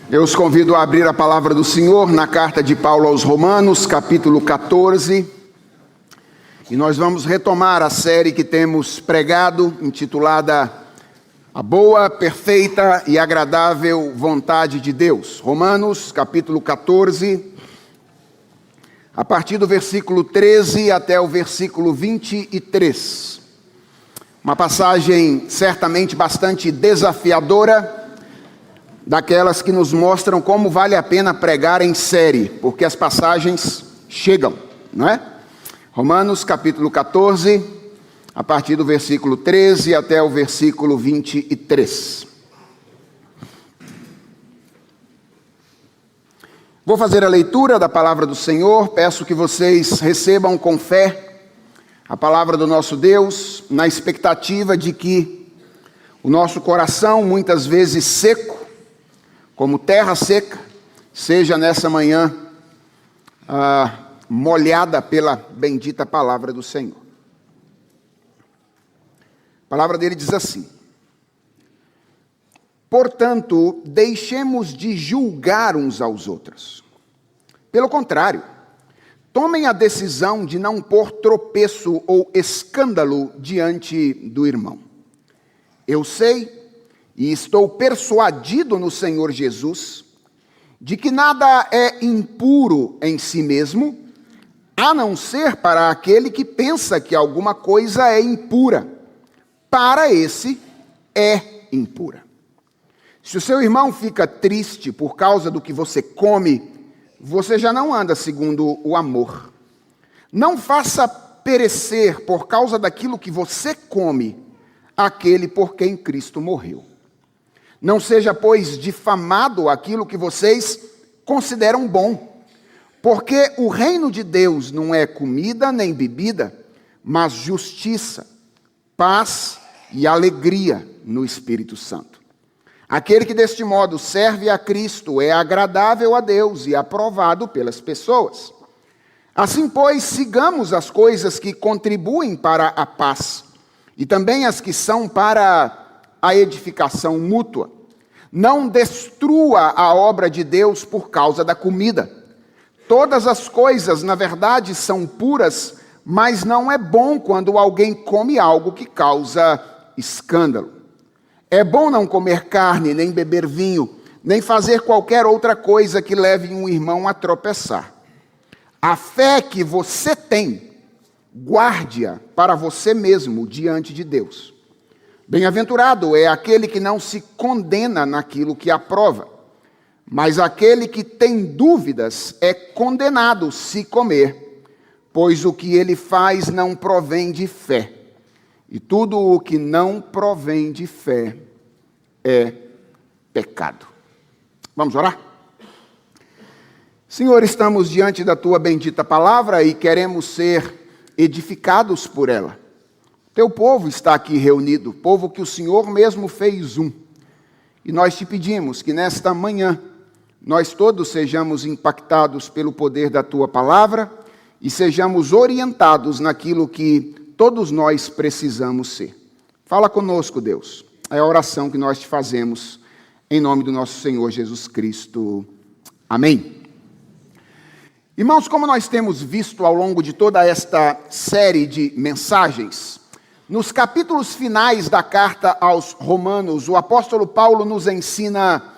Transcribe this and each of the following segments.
Eu os convido a abrir a palavra do Senhor na carta de Paulo aos Romanos, capítulo 14. E nós vamos retomar a série que temos pregado, intitulada A Boa, Perfeita e Agradável Vontade de Deus. Romanos, capítulo 14, a partir do versículo 13 até o versículo 23. Uma passagem certamente bastante desafiadora, daquelas que nos mostram como vale a pena pregar em série, porque as passagens chegam, não é? Romanos capítulo 14, a partir do versículo 13 até o versículo 23. Vou fazer a leitura da palavra do Senhor, peço que vocês recebam com fé a palavra do nosso Deus, na expectativa de que o nosso coração, muitas vezes seco, como terra seca, seja nessa manhã molhada pela bendita palavra do Senhor. A palavra dele diz assim: portanto, deixemos de julgar uns aos outros. Pelo contrário, tomem a decisão de não pôr tropeço ou escândalo diante do irmão. Eu sei e estou persuadido no Senhor Jesus, de que nada é impuro em si mesmo, a não ser para aquele que pensa que alguma coisa é impura. Para esse é impura. Se o seu irmão fica triste por causa do que você come, você já não anda segundo o amor. Não faça perecer por causa daquilo que você come, aquele por quem Cristo morreu. Não seja, pois, difamado aquilo que vocês consideram bom, porque o reino de Deus não é comida nem bebida, mas justiça, paz e alegria no Espírito Santo. Aquele que deste modo serve a Cristo é agradável a Deus e aprovado pelas pessoas. Assim, pois, sigamos as coisas que contribuem para a paz, e também as que são para a edificação mútua. Não destrua a obra de Deus por causa da comida. Todas as coisas, na verdade, são puras, mas não é bom quando alguém come algo que causa escândalo. É bom não comer carne, nem beber vinho, nem fazer qualquer outra coisa que leve um irmão a tropeçar. A fé que você tem, guarde-a para você mesmo diante de Deus. Bem-aventurado é aquele que não se condena naquilo que aprova, mas aquele que tem dúvidas é condenado se comer, pois o que ele faz não provém de fé, e tudo o que não provém de fé é pecado. Vamos orar? Senhor, estamos diante da tua bendita palavra e queremos ser edificados por ela. Teu povo está aqui reunido, povo que o Senhor mesmo fez um. E nós te pedimos que nesta manhã nós todos sejamos impactados pelo poder da tua palavra e sejamos orientados naquilo que todos nós precisamos ser. Fala conosco, Deus. É a oração que nós te fazemos em nome do nosso Senhor Jesus Cristo. Amém. Irmãos, como nós temos visto ao longo de toda esta série de mensagens, nos capítulos finais da carta aos Romanos, o apóstolo Paulo nos ensina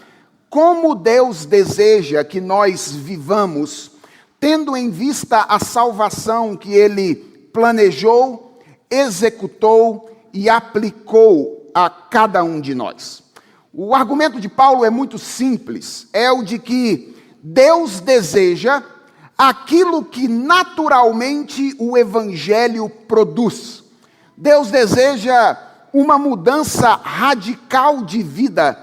como Deus deseja que nós vivamos, tendo em vista a salvação que ele planejou, executou e aplicou a cada um de nós. O argumento de Paulo é muito simples, é o de que Deus deseja aquilo que naturalmente o evangelho produz. Deus deseja uma mudança radical de vida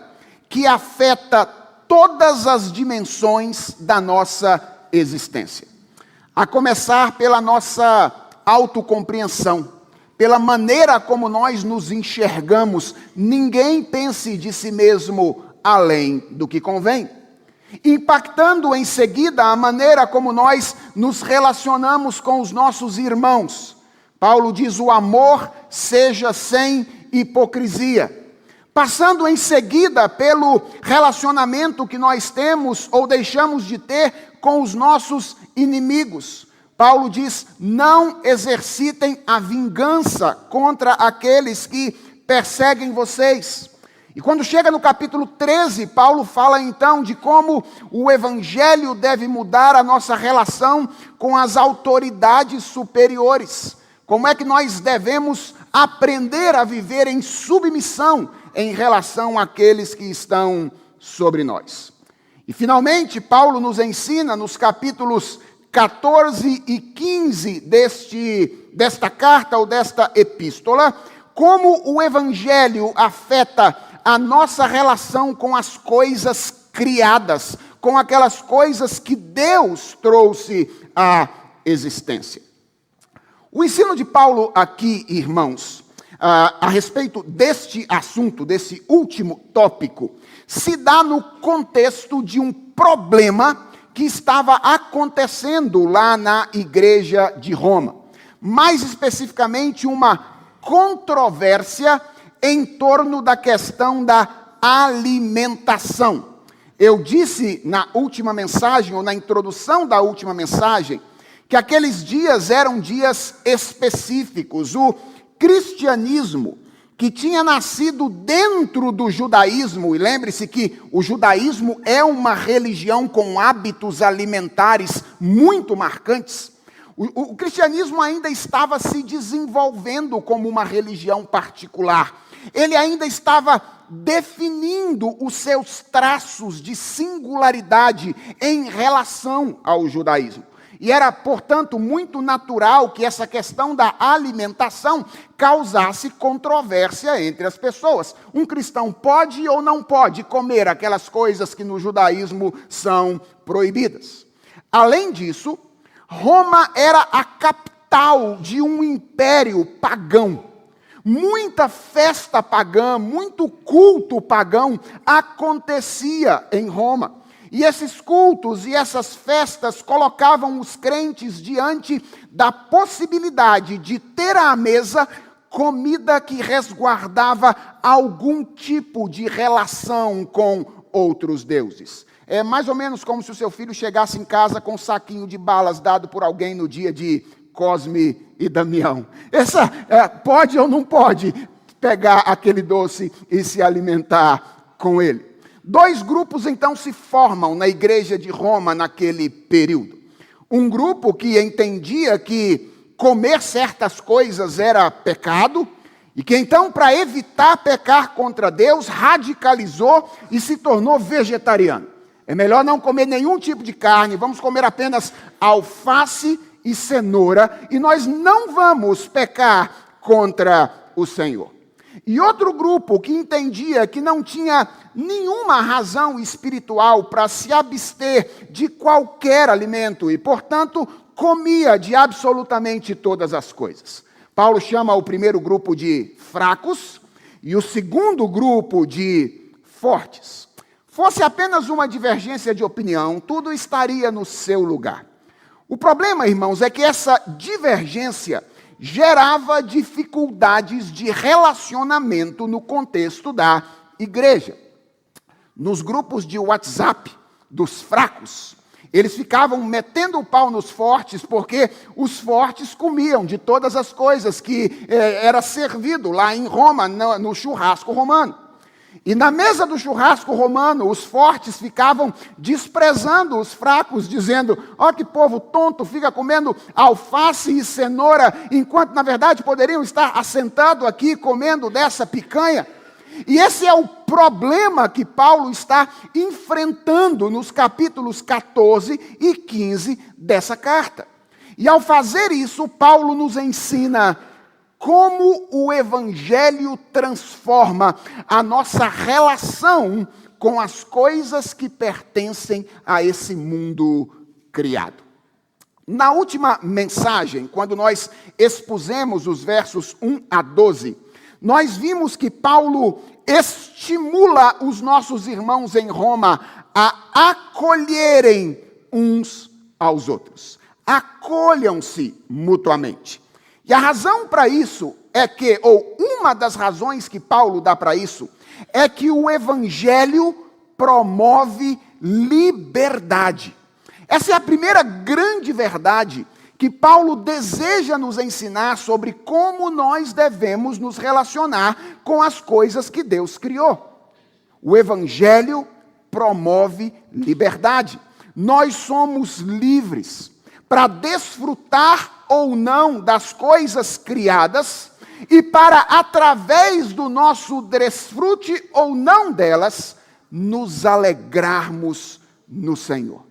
que afeta todas as dimensões da nossa existência. A começar pela nossa autocompreensão, pela maneira como nós nos enxergamos. Ninguém pense de si mesmo além do que convém. Impactando em seguida a maneira como nós nos relacionamos com os nossos irmãos. Paulo diz: o amor seja sem hipocrisia. Passando em seguida pelo relacionamento que nós temos ou deixamos de ter com os nossos inimigos. Paulo diz: não exercitem a vingança contra aqueles que perseguem vocês. E quando chega no capítulo 13, Paulo fala então de como o evangelho deve mudar a nossa relação com as autoridades superiores. Como é que nós devemos aprender a viver em submissão em relação àqueles que estão sobre nós. E finalmente, Paulo nos ensina nos capítulos 14 e 15 desta carta ou desta epístola, como o evangelho afeta a nossa relação com as coisas criadas, com aquelas coisas que Deus trouxe à existência. O ensino de Paulo aqui, irmãos, a respeito deste assunto, desse último tópico, se dá no contexto de um problema que estava acontecendo lá na igreja de Roma. Mais especificamente, uma controvérsia em torno da questão da alimentação. Eu disse na última mensagem, ou na introdução da última mensagem, que aqueles dias eram dias específicos. O cristianismo, que tinha nascido dentro do judaísmo, e lembre-se que o judaísmo é uma religião com hábitos alimentares muito marcantes, o cristianismo ainda estava se desenvolvendo como uma religião particular. Ele ainda estava definindo os seus traços de singularidade em relação ao judaísmo. E era, portanto, muito natural que essa questão da alimentação causasse controvérsia entre as pessoas. Um cristão pode ou não pode comer aquelas coisas que no judaísmo são proibidas. Além disso, Roma era a capital de um império pagão. Muita festa pagã, muito culto pagão acontecia em Roma. E esses cultos e essas festas colocavam os crentes diante da possibilidade de ter à mesa comida que resguardava algum tipo de relação com outros deuses. É mais ou menos como se o seu filho chegasse em casa com um saquinho de balas dado por alguém no dia de Cosme e Damião. Pode ou não pode pegar aquele doce e se alimentar com ele? Dois grupos, então, se formam na igreja de Roma naquele período. Um grupo que entendia que comer certas coisas era pecado, e que, então, para evitar pecar contra Deus, radicalizou e se tornou vegetariano. É melhor não comer nenhum tipo de carne, vamos comer apenas alface e cenoura, e nós não vamos pecar contra o Senhor. E outro grupo que entendia que não tinha nenhuma razão espiritual para se abster de qualquer alimento e, portanto, comia de absolutamente todas as coisas. Paulo chama o primeiro grupo de fracos e o segundo grupo de fortes. Fosse apenas uma divergência de opinião, tudo estaria no seu lugar. O problema, irmãos, é que essa divergência gerava dificuldades de relacionamento no contexto da igreja. Nos grupos de WhatsApp dos fracos, eles ficavam metendo o pau nos fortes, porque os fortes comiam de todas as coisas que era servido lá em Roma, no churrasco romano. E na mesa do churrasco romano, os fortes ficavam desprezando os fracos, dizendo: ó, que povo tonto, fica comendo alface e cenoura, enquanto na verdade poderiam estar assentados aqui comendo dessa picanha. E esse é o problema que Paulo está enfrentando nos capítulos 14 e 15 dessa carta. E ao fazer isso, Paulo nos ensina como o evangelho transforma a nossa relação com as coisas que pertencem a esse mundo criado. Na última mensagem, quando nós expusemos os versos 1 a 12, nós vimos que Paulo estimula os nossos irmãos em Roma a acolherem uns aos outros. Acolham-se mutuamente. E a razão para isso é que, ou uma das razões que Paulo dá para isso, é que o Evangelho promove liberdade. Essa é a primeira grande verdade que Paulo deseja nos ensinar sobre como nós devemos nos relacionar com as coisas que Deus criou. O Evangelho promove liberdade. Nós somos livres para desfrutar ou não das coisas criadas e para, através do nosso desfrute ou não delas, nos alegrarmos no Senhor.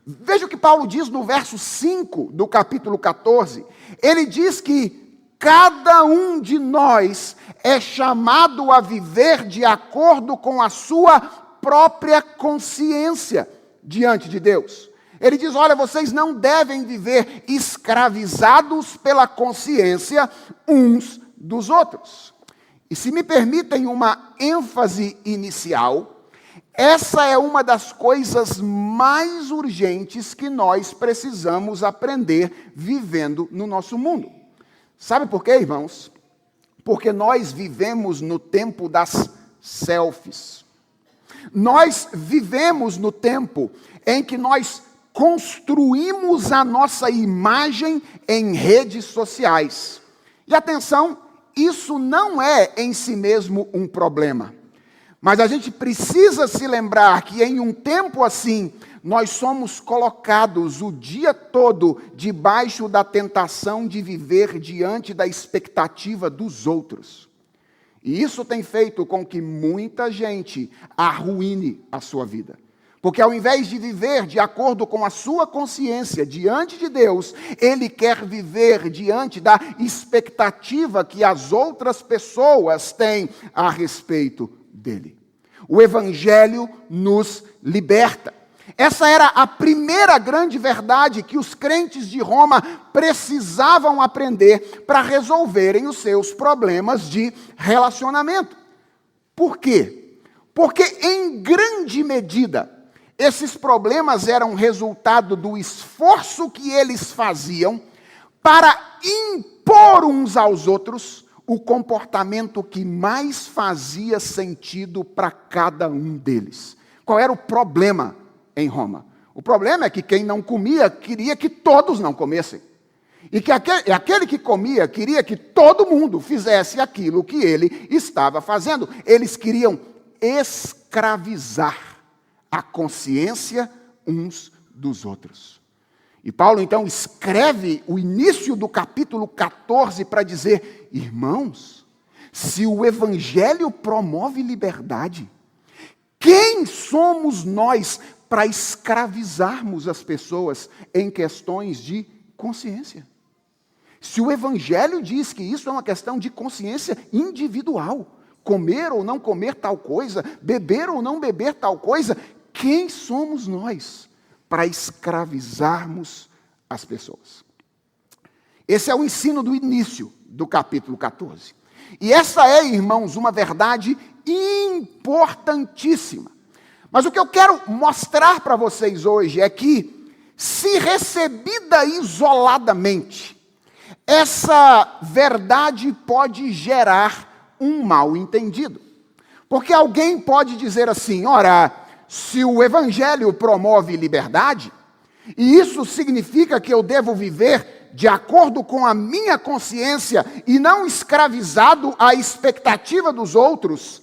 Veja o que Paulo diz no verso 5 do capítulo 14. Ele diz que cada um de nós é chamado a viver de acordo com a sua própria consciência diante de Deus. Ele diz, olha, vocês não devem viver escravizados pela consciência uns dos outros. E se me permitem uma ênfase inicial, essa é uma das coisas mais urgentes que nós precisamos aprender vivendo no nosso mundo. Sabe por quê, irmãos? Porque nós vivemos no tempo das selfies. Nós vivemos no tempo em que nós construímos a nossa imagem em redes sociais. E atenção, isso não é em si mesmo um problema. Mas a gente precisa se lembrar que em um tempo assim, nós somos colocados o dia todo debaixo da tentação de viver diante da expectativa dos outros. E isso tem feito com que muita gente arruine a sua vida. Porque ao invés de viver de acordo com a sua consciência diante de Deus, ele quer viver diante da expectativa que as outras pessoas têm a respeito dele. O Evangelho nos liberta. Essa era a primeira grande verdade que os crentes de Roma precisavam aprender para resolverem os seus problemas de relacionamento. Por quê? Porque, em grande medida, esses problemas eram resultado do esforço que eles faziam para impor uns aos outros o comportamento que mais fazia sentido para cada um deles. Qual era o problema em Roma? O problema é que quem não comia queria que todos não comessem. E que aquele que comia queria que todo mundo fizesse aquilo que ele estava fazendo. Eles queriam escravizar a consciência uns dos outros. E Paulo, então, escreve o início do capítulo 14 para dizer, irmãos, se o Evangelho promove liberdade, quem somos nós para escravizarmos as pessoas em questões de consciência? Se o Evangelho diz que isso é uma questão de consciência individual, comer ou não comer tal coisa, beber ou não beber tal coisa, quem somos nós para escravizarmos as pessoas? Esse é o ensino do início do capítulo 14. E essa é, irmãos, uma verdade importantíssima. Mas o que eu quero mostrar para vocês hoje é que, se recebida isoladamente, essa verdade pode gerar um mal-entendido. Porque alguém pode dizer assim, ora, se o Evangelho promove liberdade, e isso significa que eu devo viver de acordo com a minha consciência e não escravizado à expectativa dos outros,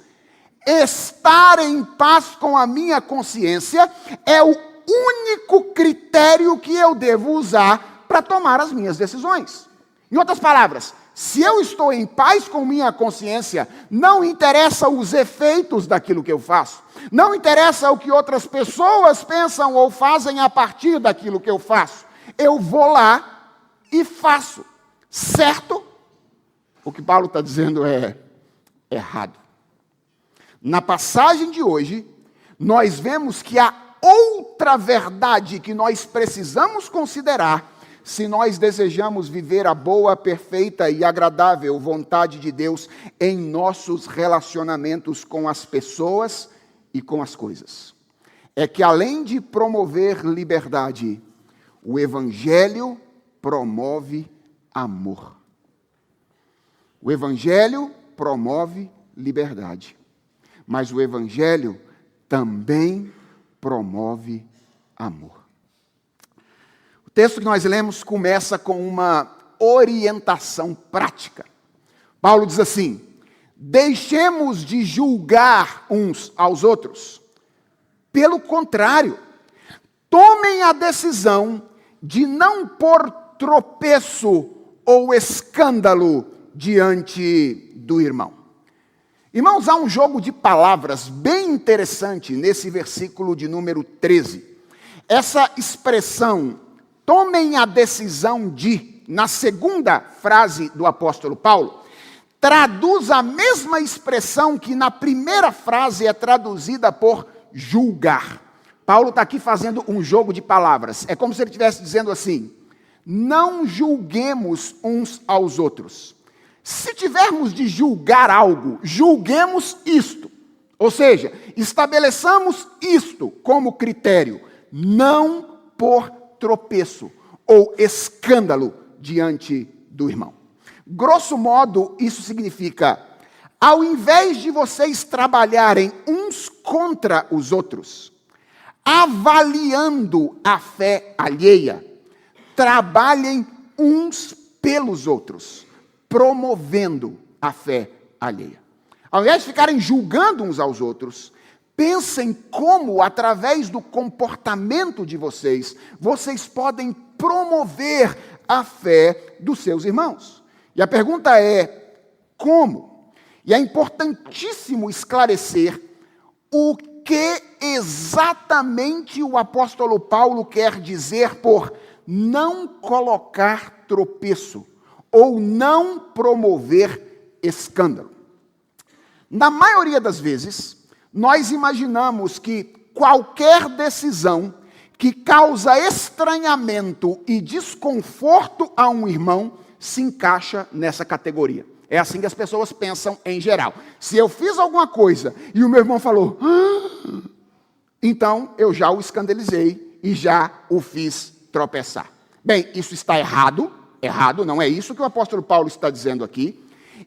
estar em paz com a minha consciência é o único critério que eu devo usar para tomar as minhas decisões. Em outras palavras, se eu estou em paz com minha consciência, não interessa os efeitos daquilo que eu faço. Não interessa o que outras pessoas pensam ou fazem a partir daquilo que eu faço. Eu vou lá e faço. Certo? O que Paulo está dizendo é errado. Na passagem de hoje, nós vemos que há outra verdade que nós precisamos considerar se nós desejamos viver a boa, perfeita e agradável vontade de Deus em nossos relacionamentos com as pessoas e com as coisas. É que além de promover liberdade, o Evangelho promove amor. O Evangelho promove liberdade. mas o Evangelho também promove amor. O texto que nós lemos começa com uma orientação prática. Paulo diz assim: deixemos de julgar uns aos outros. Pelo contrário, tomem a decisão de não pôr tropeço ou escândalo diante do irmão. Irmãos, há um jogo de palavras bem interessante nesse versículo de número 13. Essa expressão, tomem a decisão de, na segunda frase do apóstolo Paulo, traduz a mesma expressão que na primeira frase é traduzida por julgar. Paulo está aqui fazendo um jogo de palavras. É como se ele estivesse dizendo assim: não julguemos uns aos outros. Se tivermos de julgar algo, julguemos isto. Ou seja, estabeleçamos isto como critério, não por tropeço ou escândalo diante do irmão. Grosso modo, isso significa: ao invés de vocês trabalharem uns contra os outros, avaliando a fé alheia, trabalhem uns pelos outros, promovendo a fé alheia. Ao invés de ficarem julgando uns aos outros, pensem como, através do comportamento de vocês, vocês podem promover a fé dos seus irmãos. E a pergunta é: como? E é importantíssimo esclarecer o que exatamente o apóstolo Paulo quer dizer por não colocar tropeço ou não promover escândalo. Na maioria das vezes, nós imaginamos que qualquer decisão que causa estranhamento e desconforto a um irmão se encaixa nessa categoria. É assim que as pessoas pensam em geral. Se eu fiz alguma coisa e o meu irmão falou, então eu já o escandalizei e já o fiz tropeçar. Bem, isso está errado, não é isso que o apóstolo Paulo está dizendo aqui.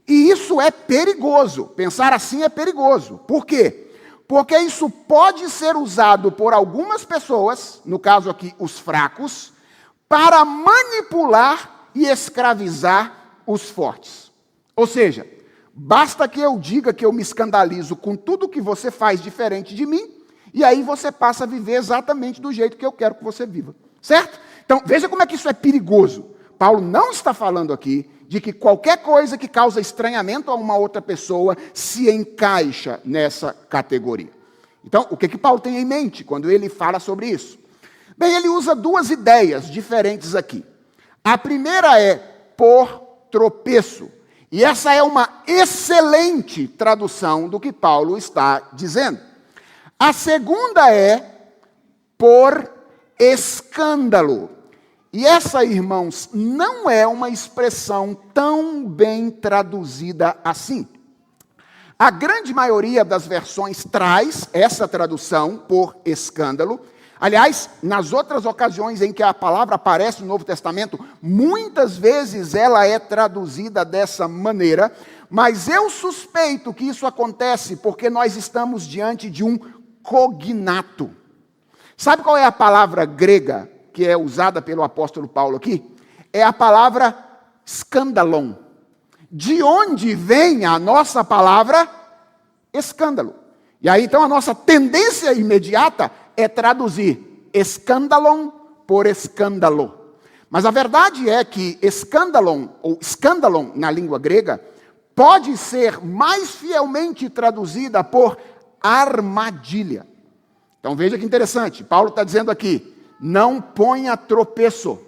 E isso é perigoso, pensar assim é perigoso. Por quê? Porque isso pode ser usado por algumas pessoas, no caso aqui os fracos, para manipular e escravizar os fortes. Ou seja, basta que eu diga que eu me escandalizo com tudo que você faz diferente de mim, e aí você passa a viver exatamente do jeito que eu quero que você viva. Certo? Então, veja como é que isso é perigoso. Paulo não está falando aqui de que qualquer coisa que causa estranhamento a uma outra pessoa se encaixa nessa categoria. Então, o que Paulo tem em mente quando ele fala sobre isso? Bem, ele usa duas ideias diferentes aqui. A primeira é por tropeço. E essa é uma excelente tradução do que Paulo está dizendo. A segunda é por escândalo. E essa, irmãos, não é uma expressão tão bem traduzida assim. A grande maioria das versões traz essa tradução por escândalo. Aliás, nas outras ocasiões em que a palavra aparece no Novo Testamento, muitas vezes ela é traduzida dessa maneira, mas eu suspeito que isso acontece porque nós estamos diante de um cognato. Sabe qual é a palavra grega que é usada pelo apóstolo Paulo aqui? É a palavra escandalon. De onde vem a nossa palavra escândalo? E aí, então, a nossa tendência imediata é traduzir escândalon por escândalo. Mas a verdade é que escândalon, ou escândalon na língua grega, pode ser mais fielmente traduzida por armadilha. Então veja que interessante, Paulo está dizendo aqui, não ponha tropeço,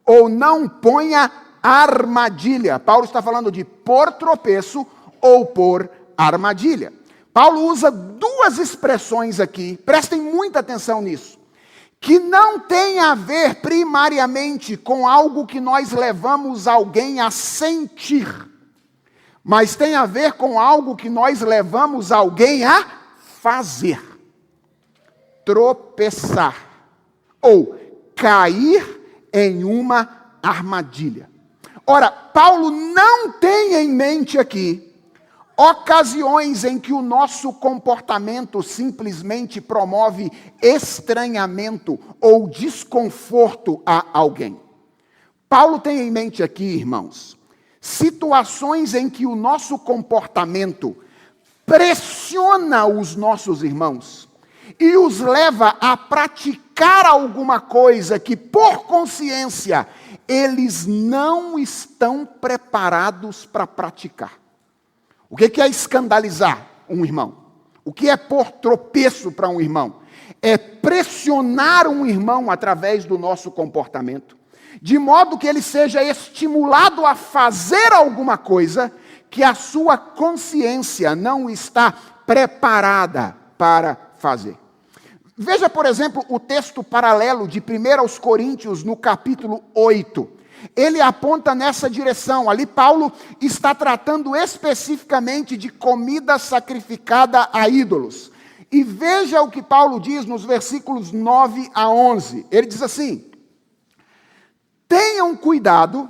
ou não ponha armadilha. Paulo está falando de por tropeço ou por armadilha. Paulo usa duas expressões aqui, prestem muita atenção nisso, que não tem a ver primariamente com algo que nós levamos alguém a sentir, mas tem a ver com algo que nós levamos alguém a fazer. Tropeçar ou cair em uma armadilha. Ora, Paulo não tem em mente aqui ocasiões em que o nosso comportamento simplesmente promove estranhamento ou desconforto a alguém. Paulo tem em mente aqui, irmãos, situações em que o nosso comportamento pressiona os nossos irmãos e os leva a praticar alguma coisa que, por consciência, eles não estão preparados para praticar. O que é escandalizar um irmão? O que é pôr tropeço para um irmão? É pressionar um irmão através do nosso comportamento, de modo que ele seja estimulado a fazer alguma coisa que a sua consciência não está preparada para fazer. Veja, por exemplo, o texto paralelo de 1 Coríntios, no capítulo 8. Ele aponta nessa direção. Ali Paulo está tratando especificamente de comida sacrificada a ídolos. E veja o que Paulo diz nos versículos 9 a 11. Ele diz assim: tenham cuidado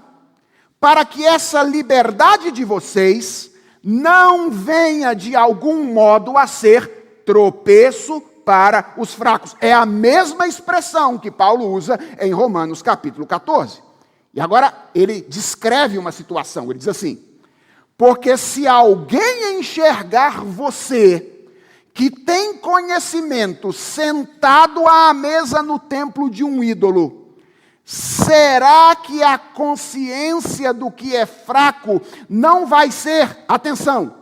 para que essa liberdade de vocês não venha de algum modo a ser tropeço para os fracos. É a mesma expressão que Paulo usa em Romanos capítulo 14. E agora ele descreve uma situação, ele diz assim: porque se alguém enxergar você, que tem conhecimento, sentado à mesa no templo de um ídolo, será que a consciência do que é fraco não vai ser, atenção,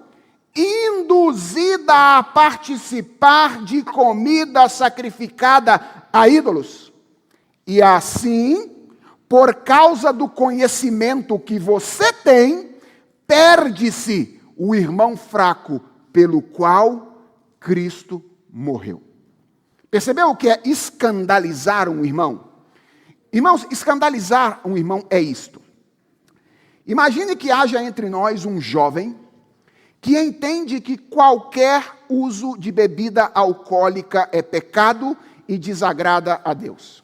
induzida a participar de comida sacrificada a ídolos? E assim, por causa do conhecimento que você tem, perde-se o irmão fraco pelo qual Cristo morreu. Percebeu o que é escandalizar um irmão? Irmãos, escandalizar um irmão é isto. Imagine que haja entre nós um jovem que entende que qualquer uso de bebida alcoólica é pecado e desagrada a Deus.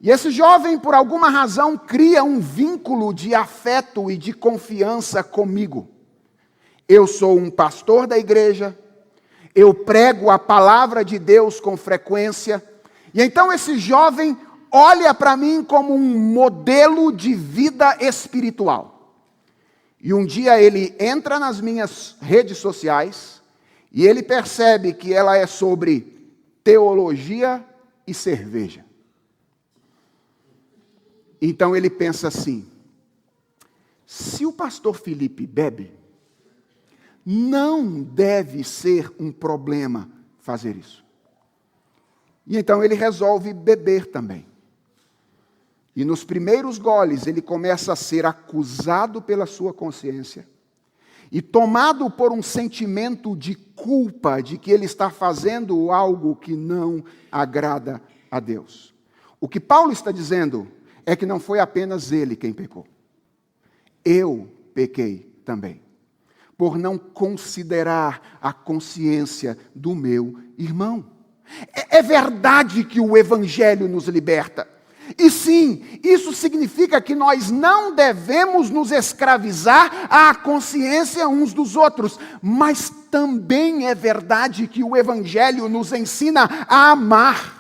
E esse jovem, por alguma razão, cria um vínculo de afeto e de confiança comigo. Eu sou um pastor da igreja, eu prego a palavra de Deus com frequência, e então esse jovem olha para mim como um modelo de vida espiritual. E um dia ele entra nas minhas redes sociais e ele percebe que ela é sobre teologia e cerveja. Então ele pensa assim: se o pastor Felipe bebe, não deve ser um problema fazer isso. E então ele resolve beber também. E nos primeiros goles ele começa a ser acusado pela sua consciência e tomado por um sentimento de culpa de que ele está fazendo algo que não agrada a Deus. O que Paulo está dizendo é que não foi apenas ele quem pecou. Eu pequei também, por não considerar a consciência do meu irmão. É verdade que o Evangelho nos liberta. E sim, isso significa que nós não devemos nos escravizar à consciência uns dos outros. Mas também é verdade que o Evangelho nos ensina a amar.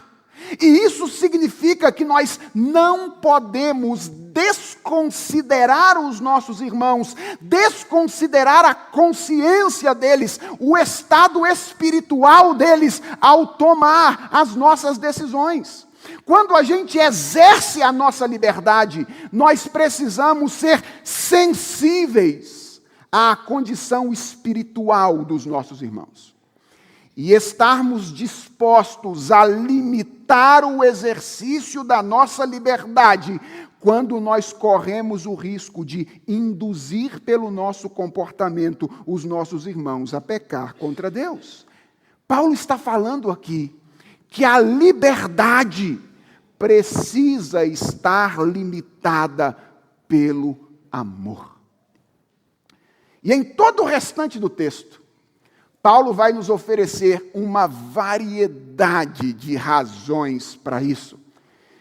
E isso significa que nós não podemos desconsiderar os nossos irmãos, desconsiderar a consciência deles, o estado espiritual deles ao tomar as nossas decisões. Quando a gente exerce a nossa liberdade, nós precisamos ser sensíveis à condição espiritual dos nossos irmãos. E estarmos dispostos a limitar o exercício da nossa liberdade quando nós corremos o risco de induzir pelo nosso comportamento os nossos irmãos a pecar contra Deus. Paulo está falando aqui que a liberdade precisa estar limitada pelo amor. E em todo o restante do texto, Paulo vai nos oferecer uma variedade de razões para isso.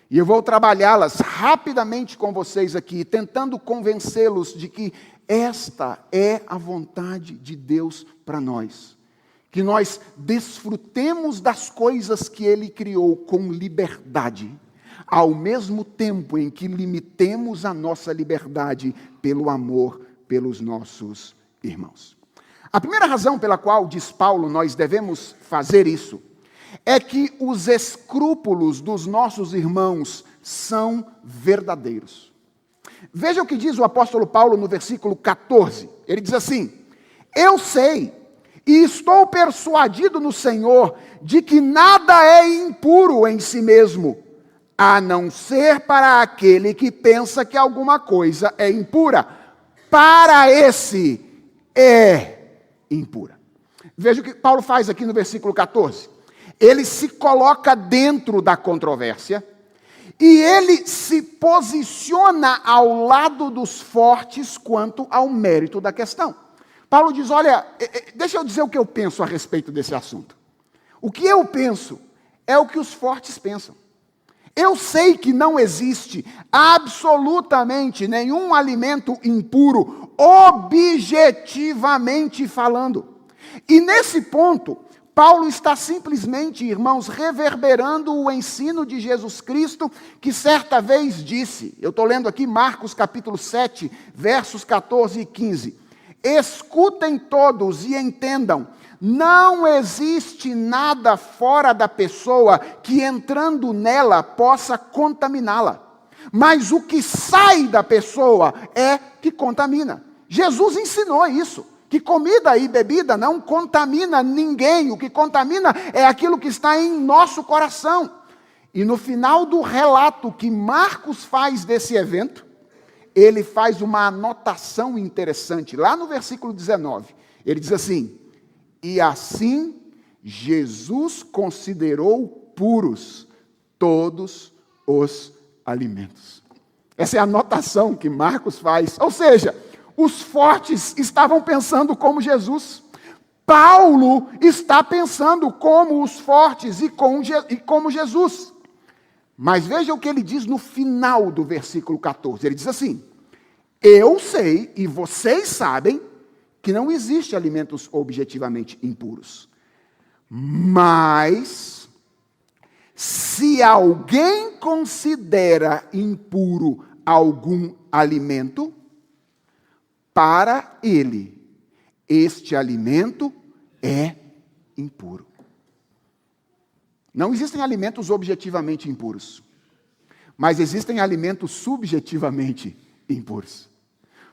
E eu vou trabalhá-las rapidamente com vocês aqui, tentando convencê-los de que Esta é a vontade de Deus para nós. Que nós desfrutemos das coisas que Ele criou com liberdade, ao mesmo tempo em que limitemos a nossa liberdade pelo amor pelos nossos irmãos. A primeira razão pela qual, diz Paulo, nós devemos fazer isso, é que os escrúpulos dos nossos irmãos são verdadeiros. Veja o que diz o apóstolo Paulo no versículo 14. Ele diz assim: eu sei e estou persuadido no Senhor de que nada é impuro em si mesmo, a não ser para aquele que pensa que alguma coisa é impura. Para esse é impura. Veja o que Paulo faz aqui no versículo 14. Ele se coloca dentro da controvérsia e ele se posiciona ao lado dos fortes quanto ao mérito da questão. Paulo diz, olha, deixa eu dizer o que eu penso a respeito desse assunto. O que eu penso é o que os fortes pensam. Eu sei que não existe absolutamente nenhum alimento impuro, objetivamente falando. E nesse ponto, Paulo está simplesmente, irmãos, reverberando o ensino de Jesus Cristo, que certa vez disse, eu estou lendo aqui Marcos capítulo 7, versos 14 e 15. Escutem todos e entendam, não existe nada fora da pessoa que entrando nela possa contaminá-la. Mas o que sai da pessoa é que contamina. Jesus ensinou isso, que comida e bebida não contamina ninguém. O que contamina é aquilo que está em nosso coração. E no final do relato que Marcos faz desse evento, ele faz uma anotação interessante. Lá no versículo 19, ele diz assim: e assim Jesus considerou puros todos os alimentos. Essa é a anotação que Marcos faz. Ou seja, os fortes estavam pensando como Jesus. Paulo está pensando como os fortes e como Jesus. Mas veja o que ele diz no final do versículo 14. Ele diz assim: eu sei e vocês sabem que não existe alimentos objetivamente impuros. Mas, se alguém considera impuro algum alimento, para ele, este alimento é impuro. Não existem alimentos objetivamente impuros, mas existem alimentos subjetivamente impuros.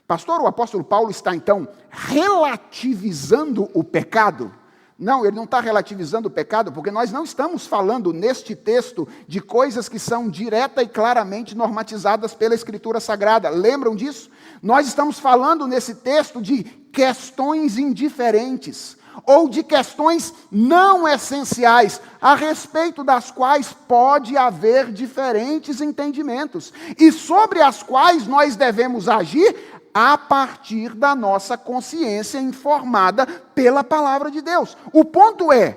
Pastor, o apóstolo Paulo está, então, relativizando o pecado? Não, ele não está relativizando o pecado, porque nós não estamos falando neste texto de coisas que são direta e claramente normatizadas pela Escritura Sagrada. Lembram disso? Nós estamos falando nesse texto de questões indiferentes, ou de questões não essenciais, a respeito das quais pode haver diferentes entendimentos, e sobre as quais nós devemos agir a partir da nossa consciência informada pela palavra de Deus. O ponto é,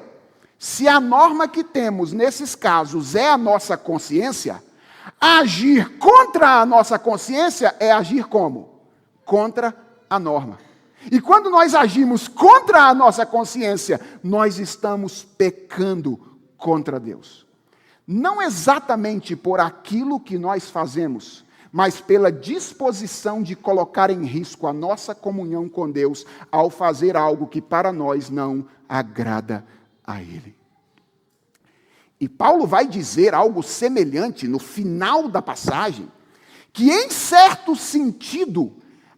se a norma que temos nesses casos é a nossa consciência, agir contra a nossa consciência é agir como? Contra a norma. E quando nós agimos contra a nossa consciência, nós estamos pecando contra Deus. Não exatamente por aquilo que nós fazemos, mas pela disposição de colocar em risco a nossa comunhão com Deus ao fazer algo que para nós não agrada a Ele. E Paulo vai dizer algo semelhante no final da passagem, que em certo sentido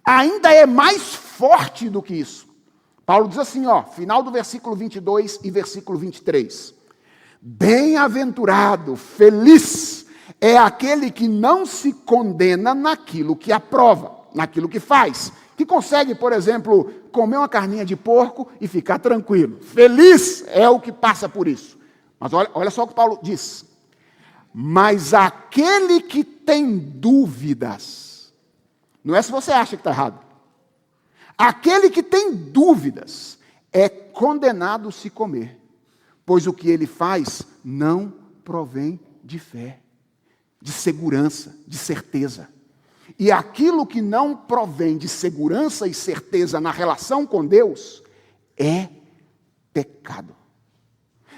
ainda é mais forte do que isso. Paulo diz assim, final do versículo 22 e versículo 23. Bem-aventurado, feliz é aquele que não se condena naquilo que aprova, naquilo que faz. Que consegue, por exemplo, comer uma carninha de porco e ficar tranquilo. Feliz é o que passa por isso. Mas olha só o que Paulo diz. Mas aquele que tem dúvidas, não é se você acha que está errado. Aquele que tem dúvidas é condenado se comer, pois o que ele faz não provém de fé, de segurança, de certeza. E aquilo que não provém de segurança e certeza na relação com Deus é pecado.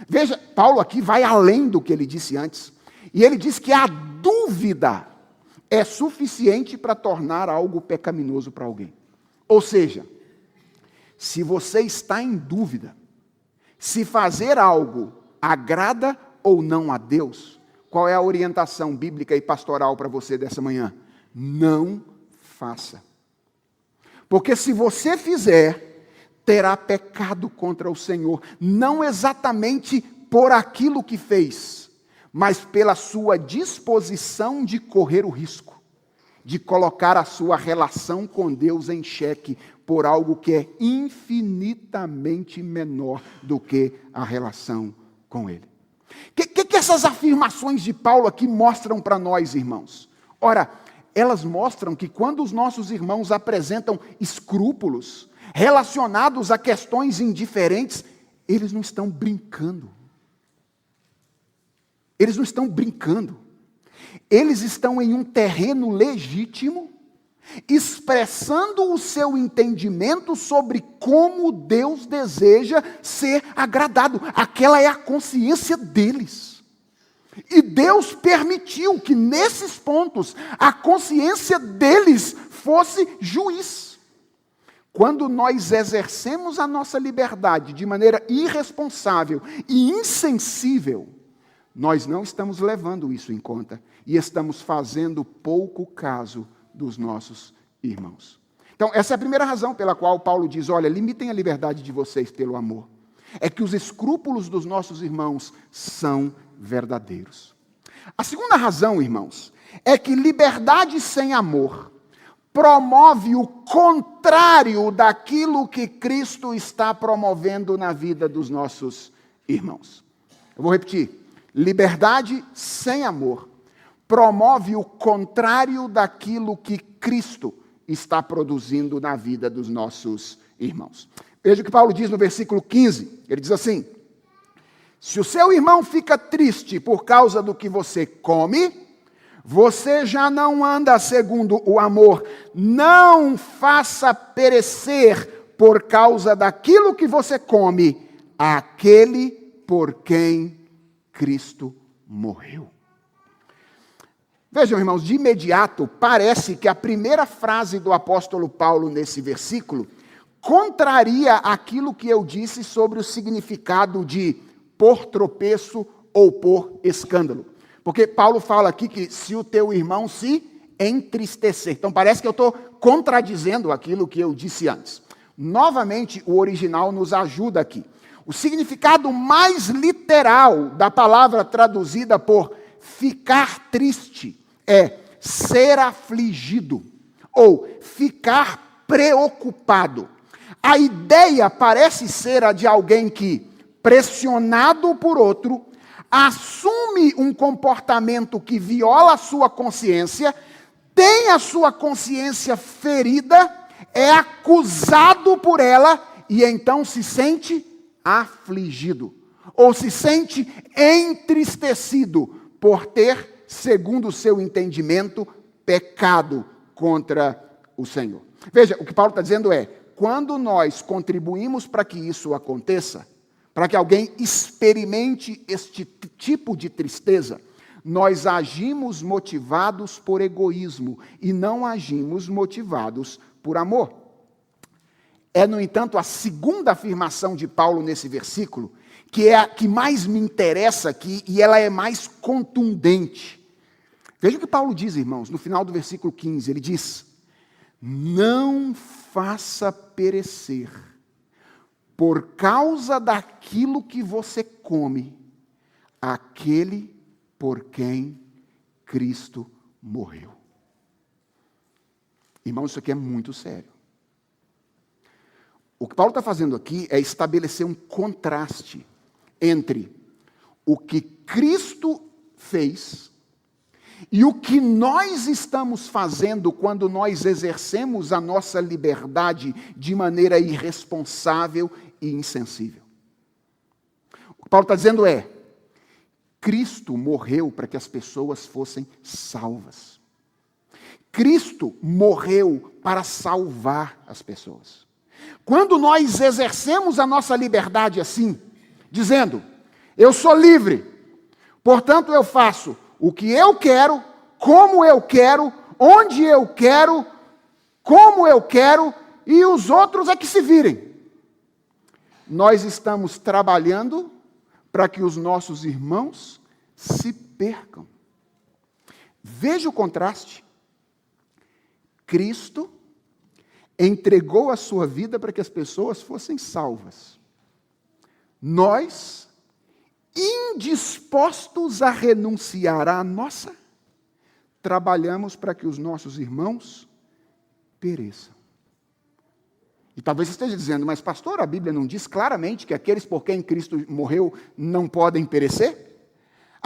Veja, Paulo aqui vai além do que ele disse antes. E ele diz que a dúvida é suficiente para tornar algo pecaminoso para alguém. Ou seja, se você está em dúvida se fazer algo agrada ou não a Deus, qual é a orientação bíblica e pastoral para você dessa manhã? Não faça. Porque se você fizer, terá pecado contra o Senhor, não exatamente por aquilo que fez, mas pela sua disposição de correr o risco, de colocar a sua relação com Deus em xeque por algo que é infinitamente menor do que a relação com Ele. O que essas afirmações de Paulo aqui mostram para nós, irmãos? Ora, elas mostram que quando os nossos irmãos apresentam escrúpulos relacionados a questões indiferentes, eles não estão brincando. Eles não estão brincando. Eles estão em um terreno legítimo, expressando o seu entendimento sobre como Deus deseja ser agradado. Aquela é a consciência deles. E Deus permitiu que nesses pontos a consciência deles fosse juiz. Quando nós exercemos a nossa liberdade de maneira irresponsável e insensível, nós não estamos levando isso em conta e estamos fazendo pouco caso dos nossos irmãos. Então, essa é a primeira razão pela qual Paulo diz, olha, limitem a liberdade de vocês pelo amor. É que os escrúpulos dos nossos irmãos são verdadeiros. A segunda razão, irmãos, é que liberdade sem amor promove o contrário daquilo que Cristo está promovendo na vida dos nossos irmãos. Eu vou repetir. Liberdade sem amor promove o contrário daquilo que Cristo está produzindo na vida dos nossos irmãos. Veja o que Paulo diz no versículo 15. Ele diz assim: se o seu irmão fica triste por causa do que você come, você já não anda segundo o amor. Não faça perecer por causa daquilo que você come aquele por quem Cristo morreu. Vejam, irmãos, de imediato, parece que a primeira frase do apóstolo Paulo nesse versículo contraria aquilo que eu disse sobre o significado de por tropeço ou por escândalo. Porque Paulo fala aqui que se o teu irmão se entristecer. Então parece que eu estou contradizendo aquilo que eu disse antes. Novamente, o original nos ajuda aqui. O significado mais literal da palavra traduzida por ficar triste é ser afligido ou ficar preocupado. A ideia parece ser a de alguém que, pressionado por outro, assume um comportamento que viola a sua consciência, tem a sua consciência ferida, é acusado por ela e então se sente afligido, ou se sente entristecido por ter, segundo o seu entendimento, pecado contra o Senhor. Veja, o que Paulo está dizendo é, quando nós contribuímos para que isso aconteça, para que alguém experimente este tipo de tristeza, nós agimos motivados por egoísmo e não agimos motivados por amor. É, no entanto, a segunda afirmação de Paulo nesse versículo, que é a que mais me interessa aqui e ela é mais contundente. Veja o que Paulo diz, irmãos, no final do versículo 15, ele diz: não faça perecer, por causa daquilo que você come, aquele por quem Cristo morreu. Irmãos, isso aqui é muito sério. O que Paulo está fazendo aqui é estabelecer um contraste entre o que Cristo fez e o que nós estamos fazendo quando nós exercemos a nossa liberdade de maneira irresponsável e insensível. O que Paulo está dizendo é, Cristo morreu para que as pessoas fossem salvas. Cristo morreu para salvar as pessoas. Quando nós exercemos a nossa liberdade assim, dizendo, eu sou livre, portanto eu faço o que eu quero, como eu quero, onde eu quero, como eu quero, e os outros é que se virem. Nós estamos trabalhando para que os nossos irmãos se percam. Veja o contraste. Cristo entregou a sua vida para que as pessoas fossem salvas. Nós, indispostos a renunciar à nossa, trabalhamos para que os nossos irmãos pereçam. E talvez você esteja dizendo, mas pastor, a Bíblia não diz claramente que aqueles por quem Cristo morreu não podem perecer?